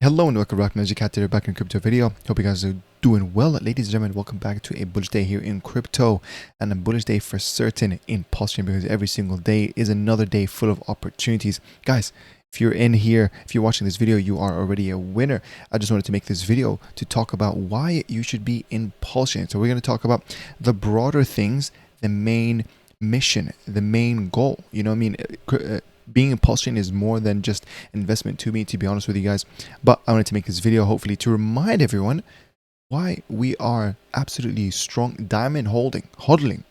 Hello and welcome back, Magic Cat here, back in crypto video. Hope you guys are doing well. Ladies and gentlemen, welcome back to a bullish day here in crypto, and a bullish day for certain in PulseChain, because every single day is another day full of opportunities. Guys, if you're in here, if you're watching this video, you are already a winner. I just wanted to make this video to talk about why you should be in PulseChain. So we're going to talk about the broader things, the main mission, the main goal. You know what I mean? Being in PulseChain is more than just investment to me, to be honest with you guys. But I wanted to make this video hopefully to remind everyone why we are absolutely strong diamond hodling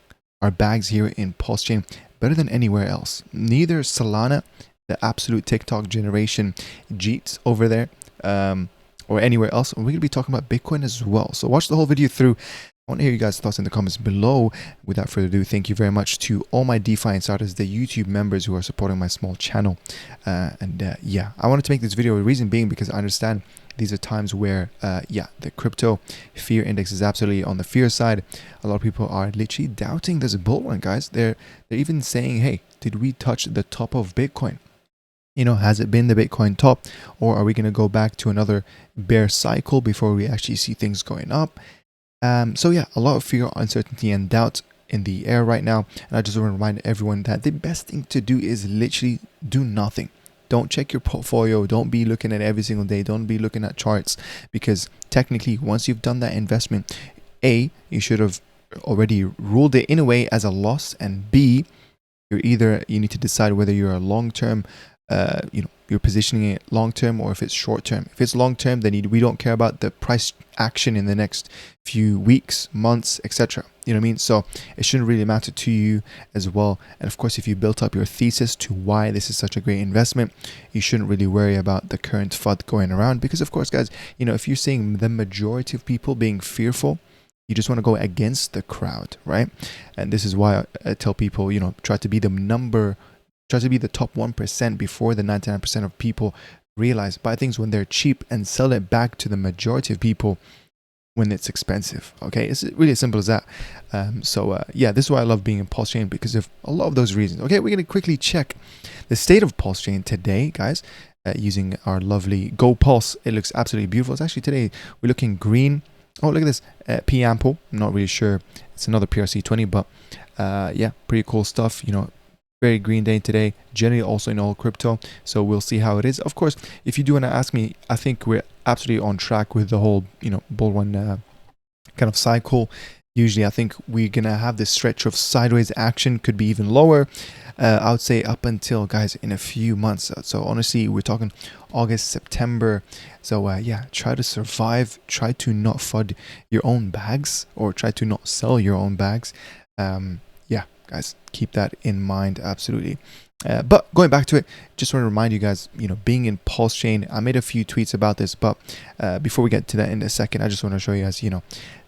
our bags here in PulseChain better than anywhere else. Neither Solana, the absolute TikTok generation jeets over there, or anywhere else. We're going to be talking about Bitcoin as well. So watch the whole video through. I want to hear you guys' thoughts in the comments below. Without further ado, thank you very much to all my DeFi Insiders, the YouTube members who are supporting my small channel. Yeah, I wanted to make this video, the reason being because I understand these are times where, the crypto fear index is absolutely on the fear side. A lot of people are literally doubting this bull run, guys. They're even saying, hey, did we touch the top of Bitcoin? You know, has it been the Bitcoin top, or are we going to go back to another bear cycle before we actually see things going up? So yeah, a lot of fear, uncertainty, and doubt in the air right now. And I just want to remind everyone that the best thing to do is literally do nothing. Don't check your portfolio. Don't be looking at it every single day. Don't be looking at charts, because technically once you've done that investment, A, you should have already ruled it in a way as a loss, and B, you need to decide whether you're a long-term, you're positioning it long-term, or if it's short-term. If it's long-term, then we don't care about the price action in the next few weeks, months, etc. You know what I mean? So it shouldn't really matter to you as well. And of course, if you built up your thesis to why this is such a great investment, you shouldn't really worry about the current FUD going around. Because of course, guys, you know, if you're seeing the majority of people being fearful, you just want to go against the crowd, right? And this is why I tell people, you know, try to be the top 1% before the 99% of people realize. Buy things when they're cheap and sell it back to the majority of people when it's expensive. Okay, it's really as simple as that. Yeah, this is why I love being in PulseChain, because of a lot of those reasons. Okay, we're gonna quickly check the state of PulseChain today, guys, using our lovely Go Pulse. It looks absolutely beautiful. It's actually today we're looking green. Oh, look at this, P ample. I'm not really sure. It's another PRC20, but yeah, pretty cool stuff. You know, very green day today, generally also in all crypto. So we'll see how it is. Of course, if you do want to ask me, I think we're absolutely on track with the whole, you know, bull run kind of cycle. Usually I think we're gonna have this stretch of sideways action, could be even lower. I would say up until, guys, in a few months. So honestly, we're talking August, September. So yeah, try to survive, try to not FUD your own bags, or try to not sell your own bags. Yeah, guys, keep that in mind, absolutely. But going back to it, just want to remind you guys, you know, being in PulseChain, I made a few tweets about this, but before we get to that in a second, I just want to show you guys, you know,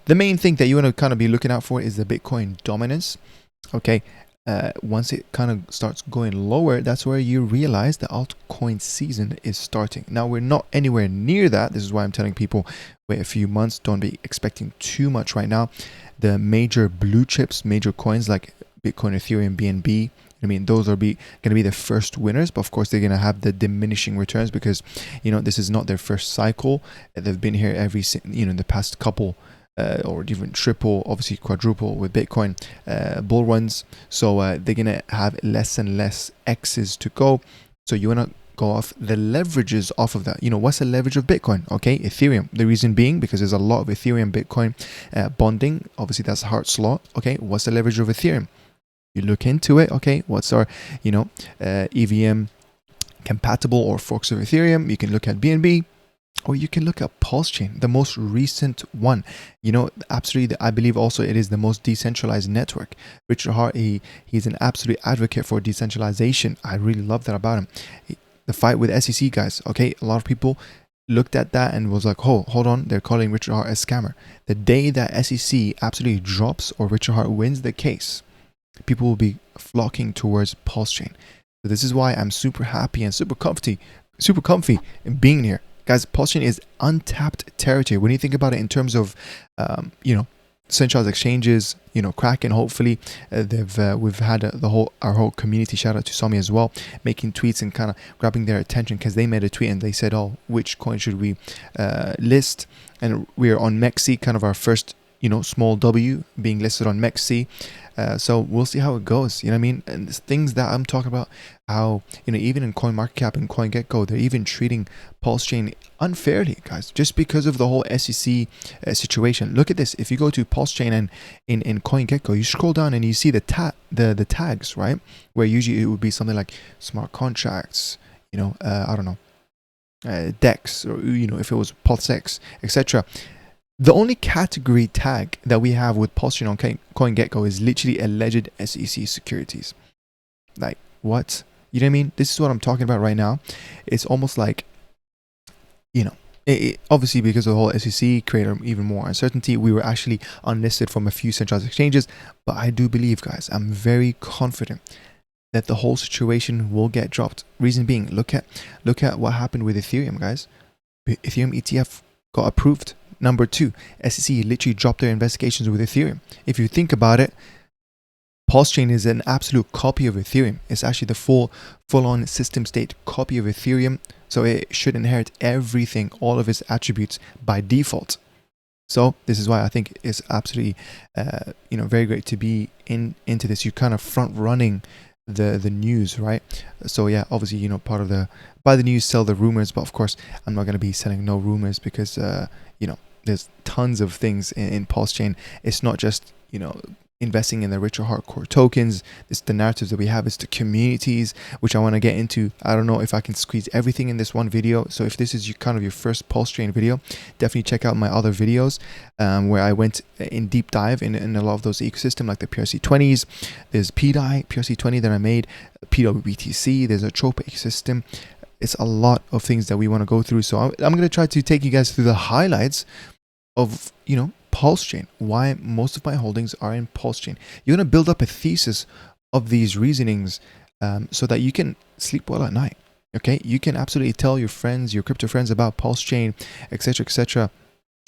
the main thing that you want to kind of be looking out for is the Bitcoin dominance. Okay, once it kind of starts going lower, that's where you realize the altcoin season is starting. Now, we're not anywhere near that. This is why I'm telling people, wait a few months, don't be expecting too much right now. The major blue chips, major coins like Bitcoin, Ethereum, BNB, I mean, those are going to be the first winners, but of course they're going to have the diminishing returns, because, you know, this is not their first cycle. They've been here in the past couple, or even triple, obviously quadruple with Bitcoin bull runs. So they're going to have less and less X's to go. So you want to go off the leverages off of that. You know, what's the leverage of Bitcoin? Okay, Ethereum. The reason being because there's a lot of Ethereum Bitcoin bonding. Obviously that's Hart's law. Okay, what's the leverage of Ethereum? You look into it. Okay, what's our, you know, EVM compatible or forks of Ethereum? You can look at BNB, or you can look at PulseChain, the most recent one. You know, absolutely, I believe also it is the most decentralized network. Richard Hart, he's an absolute advocate for decentralization. I really love that about him. The fight with SEC, guys, okay, a lot of people looked at that and was like, oh, hold on, they're calling Richard Hart a scammer. The day that SEC absolutely drops or Richard Hart wins the case, people will be flocking towards PulseChain. So this is why I'm super happy and super comfy in being here. Guys, PulseChain is untapped territory. When you think about it in terms of, you know, centralized exchanges, you know, Kraken, hopefully we've had our whole community, shout out to Somi as well, making tweets and kind of grabbing their attention, because they made a tweet and they said, oh, which coin should we list? And we're on Maxi, kind of our first, you know, small W being listed on Maxi. So we'll see how it goes, you know what I mean? And things that I'm talking about, how, you know, even in CoinMarketCap and CoinGecko, they're even treating PulseChain unfairly, guys, just because of the whole SEC situation. Look at this. If you go to PulseChain and in CoinGecko, you scroll down and you see the tags, right? Where usually it would be something like smart contracts, you know, I don't know, DEX, or, you know, if it was PulseX, etc. The only category tag that we have with PulseChain on CoinGecko is literally alleged SEC securities. Like, what? You know what I mean? This is what I'm talking about right now. It's almost like, you know, obviously because of the whole SEC created even more uncertainty. We were actually unlisted from a few centralized exchanges. But I do believe, guys, I'm very confident that the whole situation will get dropped. Reason being, look at what happened with Ethereum, guys. Ethereum ETF got approved. Number 2, SEC literally dropped their investigations with Ethereum. If you think about it, PulseChain is an absolute copy of Ethereum. It's actually the full-on system state copy of Ethereum. So it should inherit everything, all of its attributes by default. So this is why I think it's absolutely, you know, very great to be into this. You're kind of front running the news, right? So yeah, obviously, you know, part of the buy the news, sell the rumors. But of course, I'm not going to be selling no rumors, because you know, there's tons of things in PulseChain. It's not just, you know, investing in the richer hardcore tokens. It's the narratives that we have. It's the communities, which I want to get into. I don't know if I can squeeze everything in this one video. So if this is kind of your first PulseChain video, definitely check out my other videos where I went in deep dive in a lot of those ecosystem, like the PRC20s. There's PDAI PRC20 that I made, PWBTC. There's a ATROPA ecosystem. It's a lot of things that we want to go through. So I'm going to try to take you guys through the highlights of, you know, PulseChain, why most of my holdings are in PulseChain. You're going to build up a thesis of these reasonings so that you can sleep well at night. Okay, you can absolutely tell your friends, your crypto friends, about PulseChain, etc., etc.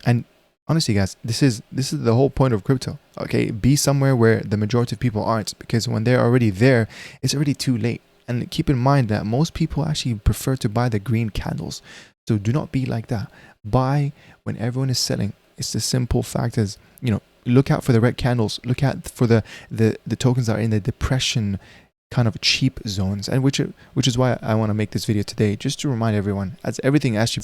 And honestly, guys, this is the whole point of crypto. Okay, be somewhere where the majority of people aren't, because when they're already there, it's already too late. And keep in mind that most people actually prefer to buy the green candles. So do not be like that. Buy when everyone is selling. It's the simple fact is, you know, look out for the red candles. Look out for the tokens that are in the depression kind of cheap zones, and which is why I want to make this video today, just to remind everyone, as everything actually.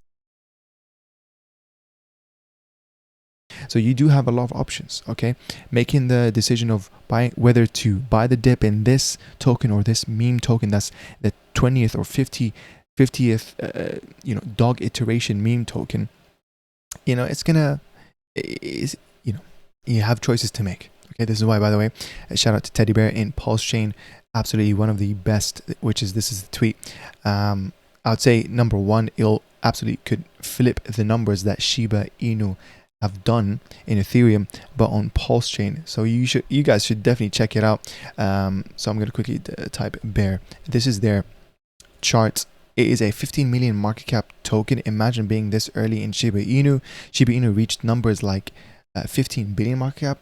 So you do have a lot of options, okay? Making the decision of whether to buy the dip in this token or this meme token, that's the 20th or 50th, you know, dog iteration meme token. You know, you know, you have choices to make. Okay, this is why, by the way, shout out to Teddy Bear in PulseChain, absolutely one of the best. This is the tweet. I would say number 1, it'll absolutely could flip the numbers that Shiba Inu have done in Ethereum, but on PulseChain. So you guys should definitely check it out. So I'm gonna quickly type bear. This is their chart. It is a 15 million market cap token. Imagine being this early in Shiba Inu. Shiba Inu reached numbers like 15 billion market cap.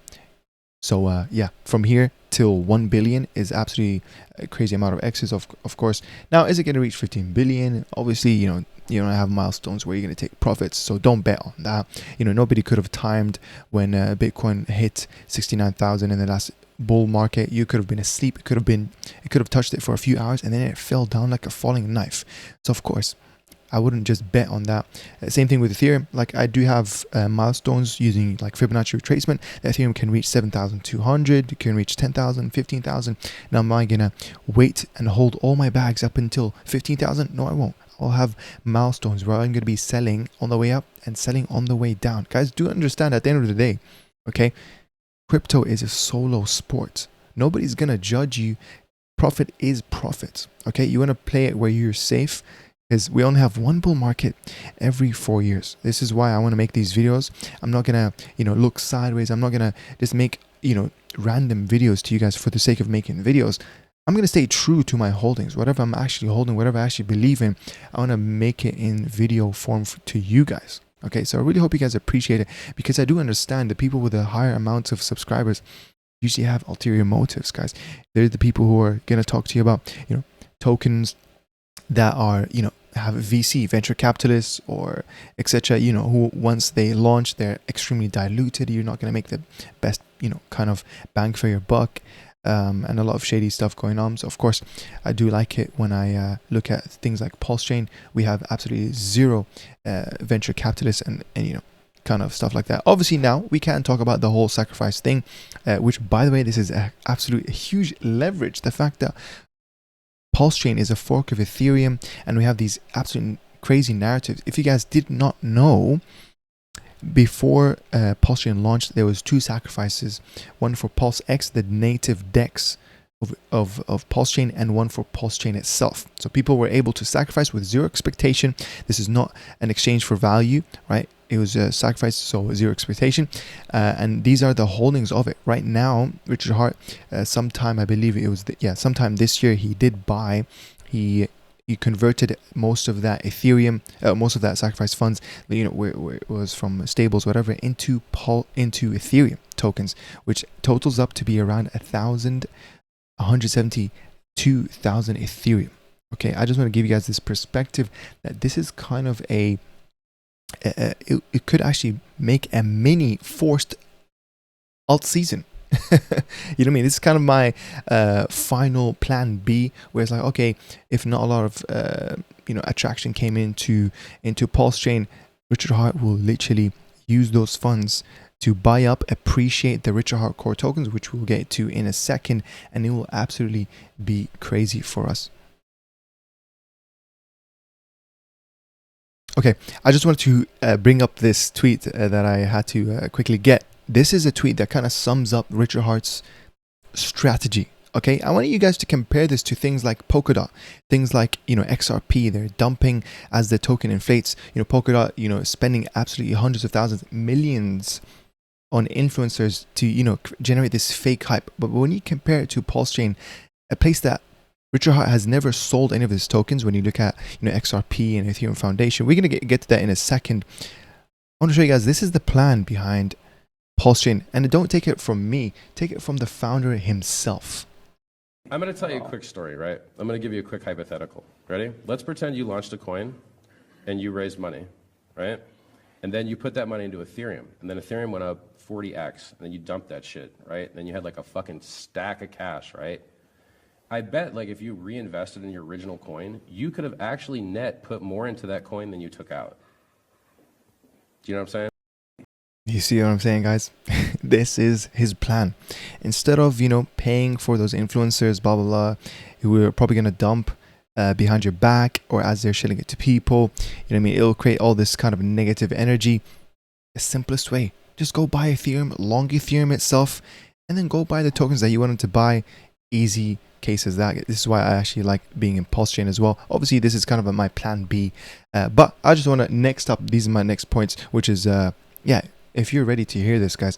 So yeah, from here till 1 billion is absolutely a crazy amount of X's, of course. Now, is it going to reach 15 billion? Obviously, you know, you don't have milestones where you're going to take profits, so don't bet on that. You know, nobody could have timed when Bitcoin hit 69,000 in the last bull market. You could have been asleep. It could have touched it for a few hours, and then it fell down like a falling knife. So of course, I wouldn't just bet on that. Same thing with Ethereum. Like, I do have milestones using like Fibonacci retracement. The Ethereum can reach 7,200. It can reach 10,000, 15,000. Now, am I gonna wait and hold all my bags up until 15,000? No, I won't. I'll have milestones where I'm gonna be selling on the way up and selling on the way down. Guys, do understand, at the end of the day, okay, crypto is a solo sport. Nobody's gonna judge you. Profit is profit. Okay, you wanna play it where you're safe. Is we only have one bull market every 4 years. This is why I want to make these videos. I'm not gonna, you know, look sideways. I'm not gonna just make, you know, random videos to you guys for the sake of making videos. I'm gonna stay true to my holdings. Whatever I'm actually holding, whatever I actually believe in, I want to make it in video form to you guys. Okay, so I really hope you guys appreciate it, because I do understand the people with the higher amounts of subscribers usually have ulterior motives, guys. They're the people who are going to talk to you about, tokens that are, have VC, venture capitalists, or etc., who once they launch, they're extremely diluted. You're not going to make the best, kind of bang for your buck. And a lot of shady stuff going on. So of course I do like it when I look at things like PulseChain. We have absolutely zero venture capitalists and kind of stuff like that. Obviously now we can talk about the whole sacrifice thing, which, by the way, this is a absolute huge leverage. The fact that PulseChain is a fork of Ethereum, and we have these absolute crazy narratives. If you guys did not know, before PulseChain launched, there was 2 sacrifices, one for PulseX, the native DEX of PulseChain, and one for PulseChain itself. So people were able to sacrifice with zero expectation. This is not an exchange for value, right? It was a sacrifice, so zero expectation. And these are the holdings of it. Right now, Richard Hart, sometime, I believe it was, sometime this year, he did buy, he converted most of that Ethereum, most of that sacrifice funds, where it was from stables, whatever, into Ethereum tokens, which totals up to be around 172,000 Ethereum. Okay, I just want to give you guys this perspective that this is kind of it could actually make a mini forced alt season. You know what I mean? This is kind of my final plan B, where it's like, okay, if not a lot of attraction came into PulseChain, Richard Hart will literally use those funds to buy up, appreciate the Richard Hart core tokens, which we'll get to in a second, and it will absolutely be crazy for us. Okay, I just wanted to bring up this tweet that I had to quickly get. This is a tweet that kind of sums up Richard Hart's strategy. Okay, I want you guys to compare this to things like Polkadot, things like, XRP. They're dumping as the token inflates. Polkadot, spending absolutely hundreds of thousands, millions on influencers to, generate this fake hype. But when you compare it to PulseChain, a place that Richard Hart has never sold any of his tokens, when you look at, XRP and Ethereum Foundation, we're going to get to that in a second. I want to show you guys, this is the plan behind PulseChain, and don't take it from me, take it from the founder himself. I'm going to tell you a quick story, right? I'm going to give you a quick hypothetical. Ready? Let's pretend you launched a coin and you raised money, right? And then you put that money into Ethereum, and then Ethereum went up 40x, and then you dumped that shit, right? And then you had like a fucking stack of cash, right? I bet like if you reinvested in your original coin, you could have actually net put more into that coin than you took out. Do you know what I'm saying? You see what I'm saying, guys? This is his plan. Instead of, paying for those influencers, blah, blah, blah, who are probably going to dump behind your back, or as they're shilling it to people, it'll create all this kind of negative energy. The simplest way, just go buy Ethereum, long Ethereum itself, and then go buy the tokens that you wanted to buy. Easy case as that. This is why I actually like being in PulseChain as well. Obviously, this is kind of my plan B. But I just want to, next up, these are my next points, which is, if you're ready to hear this, guys,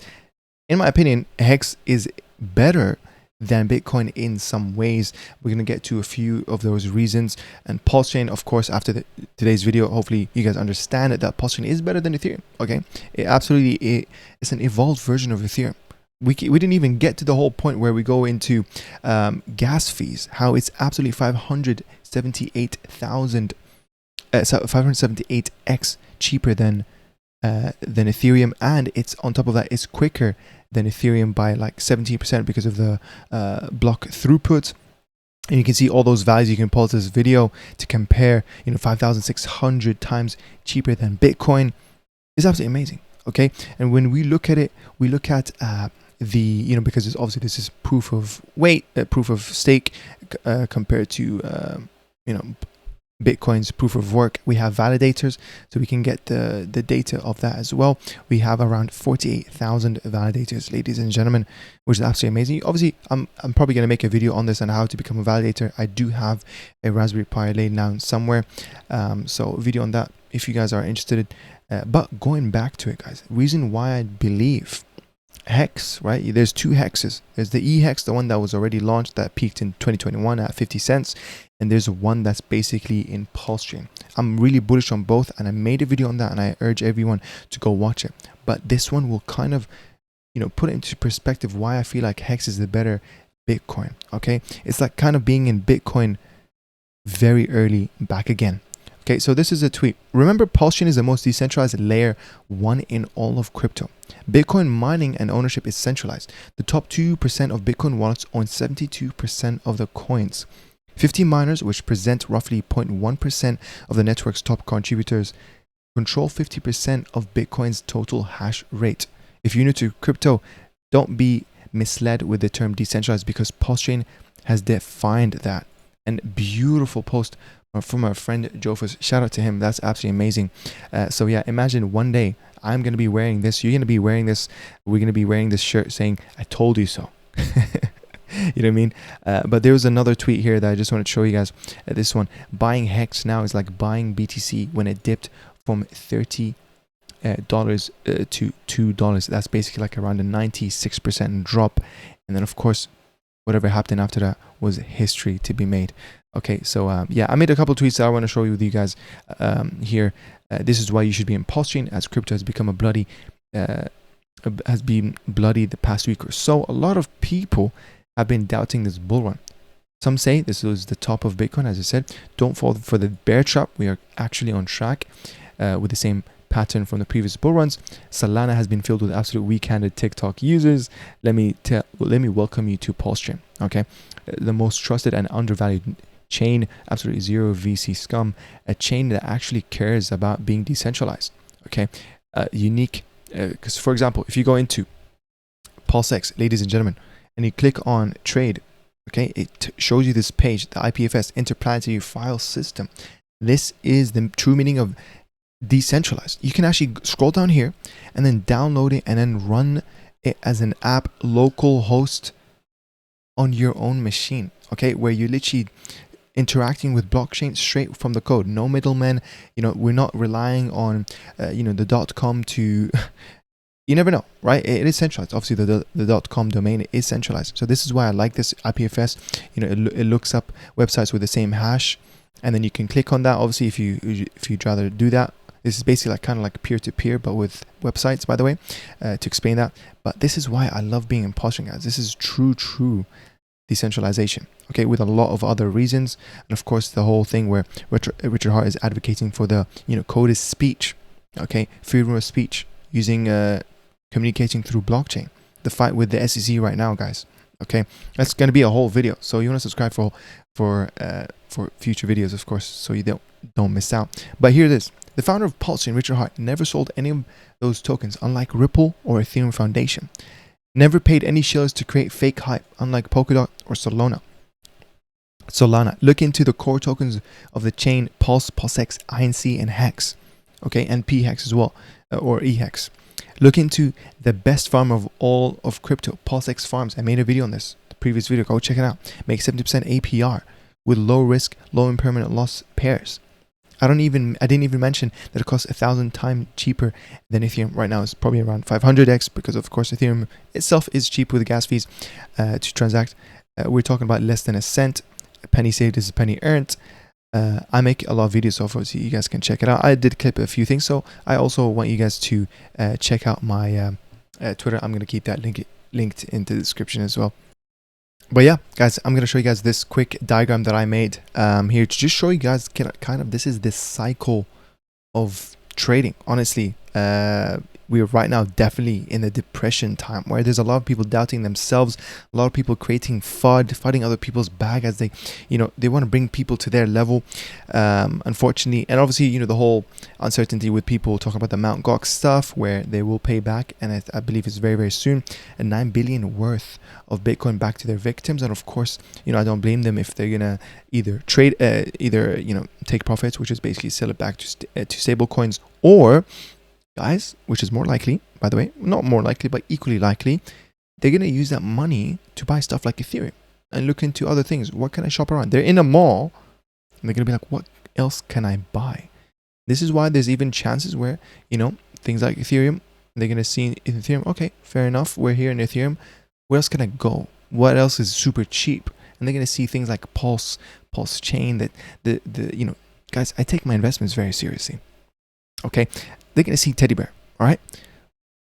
in my opinion, Hex is better than Bitcoin in some ways. We're going to get to a few of those reasons. And PulseChain, of course, after today's video, hopefully you guys understand that PulseChain is better than Ethereum. Okay, it's an evolved version of Ethereum. We didn't even get to the whole point where we go into gas fees, how it's absolutely 578x cheaper than Ethereum, and it's on top of that, it's quicker than Ethereum by like 17% because of the block throughput. And you can see all those values. You can pause this video to compare, 5,600 times cheaper than Bitcoin. It's absolutely amazing. Okay, and when we look at it, we look at because it's obviously this is proof of stake compared to Bitcoin's proof of work. We have validators, so we can get the data of that as well. We have around 48,000 validators, ladies and gentlemen, which is absolutely amazing. Obviously, I'm probably going to make a video on this on how to become a validator. I do have a Raspberry Pi laid down somewhere, so a video on that if you guys are interested. But going back to it, guys, reason why I believe Hex, right? There's 2 hexes. There's the E-Hex, the one that was already launched that peaked in 2021 at 50 cents. And there's one that's basically in PulseChain. I'm really bullish on both, and I made a video on that, and I urge everyone to go watch it. But this one will kind of, you know, put it into perspective why I feel like Hex is the better Bitcoin. Okay, it's like kind of being in Bitcoin very early back again. Okay, so this is a tweet. Remember, PulseChain is the most decentralized layer 1 in all of crypto. Bitcoin mining and ownership is centralized. The top 2% of Bitcoin wallets own 72% of the coins. 50 miners, which present roughly 0.1% of the network's top contributors, control 50% of Bitcoin's total hash rate. If you're new to crypto, don't be misled with the term decentralized, because PulseChain has defined that. And beautiful post from our friend Jofus. Shout out to him. That's absolutely amazing. So yeah, imagine one day I'm going to be wearing this. You're going to be wearing this. We're going to be wearing this shirt saying, "I told you so." You know what I mean? But there was another tweet here that I just want to show you guys. This one, buying Hex now is like buying BTC when it dipped from $30 to $2. That's basically like around a 96% drop. And then of course, whatever happened after that was history to be made. Okay, so yeah, I made a couple tweets that I want to show you with you guys here. This is why you should be in PulseChain, as crypto has become a bloody, has been bloody the past week or so. A lot of people have been doubting this bull run. Some say this was the top of Bitcoin. As I said, don't fall for the bear trap. We are actually on track with the same pattern from the previous bull runs. Solana has been filled with absolute weak-handed TikTok users. Let me welcome you to PulseChain. Okay, the most trusted and undervalued chain, absolutely zero VC scum, a chain that actually cares about being decentralized. Okay, unique. Because for example, if you go into PulseX, ladies and gentlemen, and you click on trade, okay, it shows you this page, the IPFS, Interplanetary File System. This is the true meaning of decentralized. You can actually scroll down here and then download it and then run it as an app, local host on your own machine. Okay, where you're literally interacting with blockchain straight from the code, no middlemen. You know, we're not relying on you know, the .com to you never know, right? It is centralized. Obviously the .com domain is centralized. So this is why I like this IPFS. You know, it looks up websites with the same hash, and then you can click on that. Obviously, if you'd rather do that, this is basically like kind of like peer-to-peer, but with websites, by the way, to explain that. But this is why I love being in PulseChain, guys. This is true decentralization, okay, with a lot of other reasons. And of course, the whole thing where Richard Hart is advocating for the, you know, code is speech, okay, freedom of speech, using communicating through blockchain. The fight with the SEC right now, guys. Okay, that's going to be a whole video. So you want to subscribe for future videos, of course, so you don't miss out. But here it is. The founder of PulseChain, Richard Hart, never sold any of those tokens, unlike Ripple or Ethereum Foundation. Never paid any shillers to create fake hype, unlike Polkadot or Solana. Look into the core tokens of the chain: Pulse, PulseX, INC, and Hex. Okay, and PHEX as well, or EHEX. Look into the best farmer of all of crypto, PulseX Farms. I made a video on this, the previous video. Go check it out. Make 70% APR with low risk, low impermanent loss pairs. I didn't even mention that it costs 1,000 times cheaper than Ethereum. Right now it's probably around 500x, because of course Ethereum itself is cheap with the gas fees to transact. We're talking about less than a cent. A penny saved is a penny earned. I make a lot of videos, so obviously you guys can check it out. I did clip a few things, so I also want you guys to check out my Twitter. I'm going to keep that linked into the description as well. But yeah, guys, I'm going to show you guys this quick diagram that I made here to just show you guys kind of, this is this cycle of trading. Honestly, we're right now definitely in a depression time where there's a lot of people doubting themselves, a lot of people creating FUD, fighting other people's bag as they, you know, they want to bring people to their level, unfortunately. And obviously, you know, the whole uncertainty with people talking about the Mt. Gox stuff, where they will pay back, and I believe it's very soon, a 9 billion worth of Bitcoin back to their victims. And of course, you know, I don't blame them if they're gonna either trade, you know, take profits, which is basically sell it back to stable coins, or, guys, which is more likely, by the way, not more likely, but equally likely, they're going to use that money to buy stuff like Ethereum and look into other things. What can I shop around? They're in a mall and they're going to be like, what else can I buy? This is why there's even chances where, you know, things like Ethereum, they're going to see in Ethereum, okay, fair enough, we're here in Ethereum. Where else can I go? What else is super cheap? And they're going to see things like PulseChain, that the you know, guys, I take my investments very seriously. Okay, they're gonna see teddy bear. All right,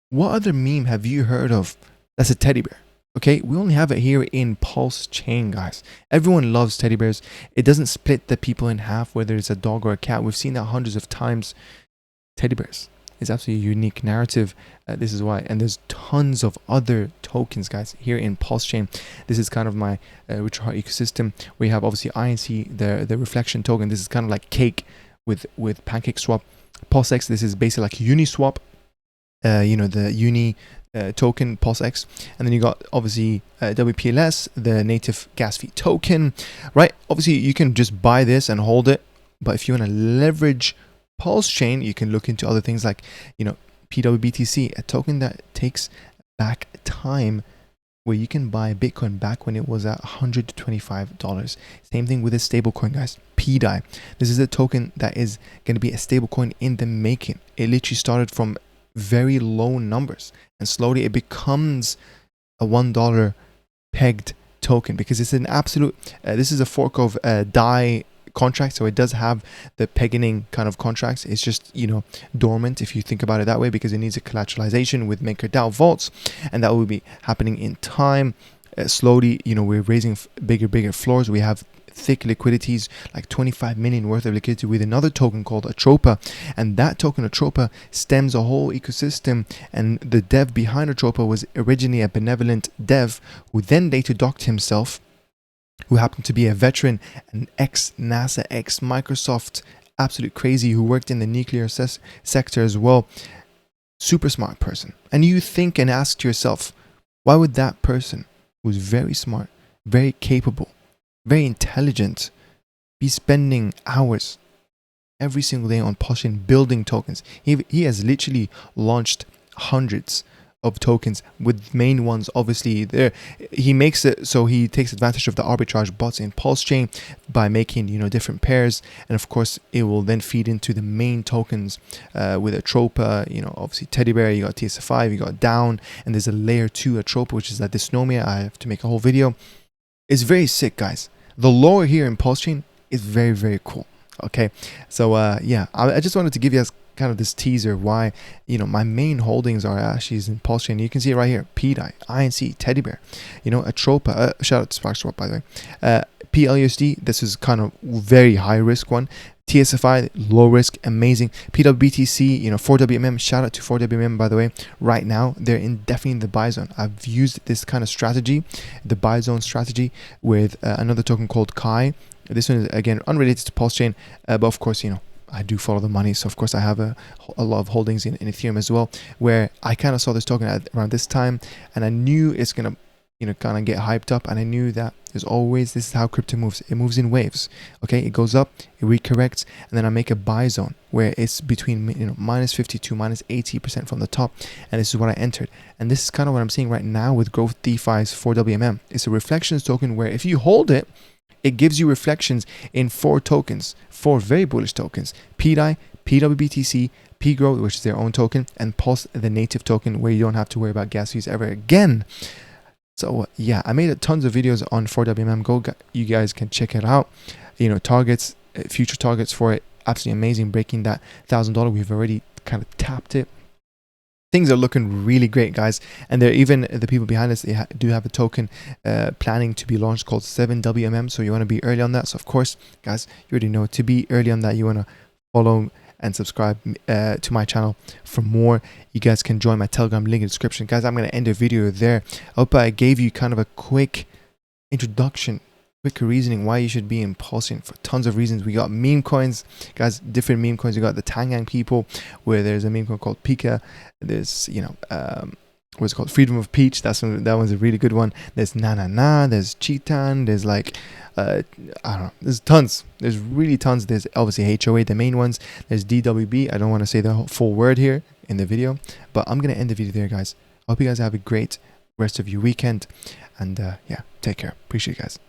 what other meme have you heard of that's a teddy bear? Okay, we only have it here in PulseChain, guys. Everyone loves teddy bears. It doesn't split the people in half, whether it's a dog or a cat. We've seen that hundreds of times. Teddy bears is absolutely a unique narrative. This is why. And there's tons of other tokens, guys, here in PulseChain. This is kind of my rich heart ecosystem. We have obviously INC, the reflection token. This is kind of like cake with pancake swap. PulseX, this is basically like Uniswap. You know, the Uni token, PulseX. And then you got obviously WPLS, the native gas fee token, right? Obviously you can just buy this and hold it, but if you want to leverage PulseChain, you can look into other things like, you know, PWBTC, a token that takes back time, where you can buy Bitcoin back when it was at $125. Same thing with a stablecoin, guys. PDAI. This is a token that is going to be a stablecoin in the making. It literally started from very low numbers, and slowly it becomes a $1 pegged token, because it's an absolute this is a fork of DAI contract, so it does have the pegging kind of contracts. It's just, you know, dormant if you think about it that way, because it needs a collateralization with MakerDAO vaults, and that will be happening in time. Slowly, you know, we're raising bigger floors. We have thick liquidities, like 25 million worth of liquidity with another token called ATROPA, and that token ATROPA stems a whole ecosystem. And the dev behind ATROPA was originally a benevolent dev who then later docked himself, who happened to be a veteran, an ex-NASA, ex-Microsoft, absolute crazy, who worked in the nuclear sector as well. Super smart person. And you think and ask to yourself, why would that person, who's very smart, very capable, very intelligent, be spending hours every single day on PulseChain building tokens? He has literally launched hundreds of tokens, with main ones obviously there. He makes it so he takes advantage of the arbitrage bots in PulseChain by making, you know, different pairs, and of course it will then feed into the main tokens with ATROPA, you know, obviously teddy bear, you got TSF5, you got down, and there's a layer 2 ATROPA, which is that dysnomia. I have to make a whole video. It's very sick, guys. The lore here in PulseChain is very, very cool. Okay, so yeah, I just wanted to give you guys kind of this teaser why, you know, my main holdings are actually in PulseChain. You can see it right here: PDAI, INC, teddy bear, you know, ATROPA. Shout out to SparkSwap, by the way. PLUSD, this is kind of very high risk one. TSFI, low risk, amazing. PWBTC, you know, 4WMM, shout out to 4WMM, by the way. Right now, they're definitely in the buy zone. I've used this kind of strategy, the buy zone strategy, with another token called Kai. This one is, again, unrelated to PulseChain, but of course, you know, I do follow the money, so of course I have a lot of holdings in Ethereum as well, where I kind of saw this token at around this time, and I knew it's gonna, you know, kind of get hyped up, and I knew that there's always, this is how crypto moves. It moves in waves. Okay, it goes up, it recorrects, and then I make a buy zone where it's between, you know, -50 to -80% from the top, and this is what I entered. And this is kind of what I'm seeing right now with Growth DeFi's 4WMM. It's a reflections token where if you hold it, it gives you reflections in 4 tokens, 4 very bullish tokens: PDAI, PWBTC, PGrowth, which is their own token, and Pulse, the native token, where you don't have to worry about gas fees ever again. So yeah, I made tons of videos on 4WMM. You guys can check it out. You know, targets, future targets for it, absolutely amazing. Breaking that $1,000, we've already kind of tapped it. Things are looking really great, guys, and they're even the people behind us. They do have a token planning to be launched called 7WMM. So you want to be early on that. So of course, guys, you already know, to be early on that, you want to follow and subscribe to my channel for more. You guys can join my Telegram link in the description, guys. I'm going to end the video there. I hope I gave you kind of a quick introduction, quick reasoning why you should be in PulseChain for tons of reasons. We got meme coins, guys, different meme coins. We got the Tangang people, where there's a meme coin called Pika. There's, you know, what's it called, Freedom of Peach. That one's a really good one. There's Na. There's Cheetan. There's like I don't know, there's tons. There's really tons. There's obviously HOA, the main ones. There's DWB. I don't want to say the full word here in the video, but I'm gonna end the video there, guys. I hope you guys have a great rest of your weekend, and yeah, take care. Appreciate you guys.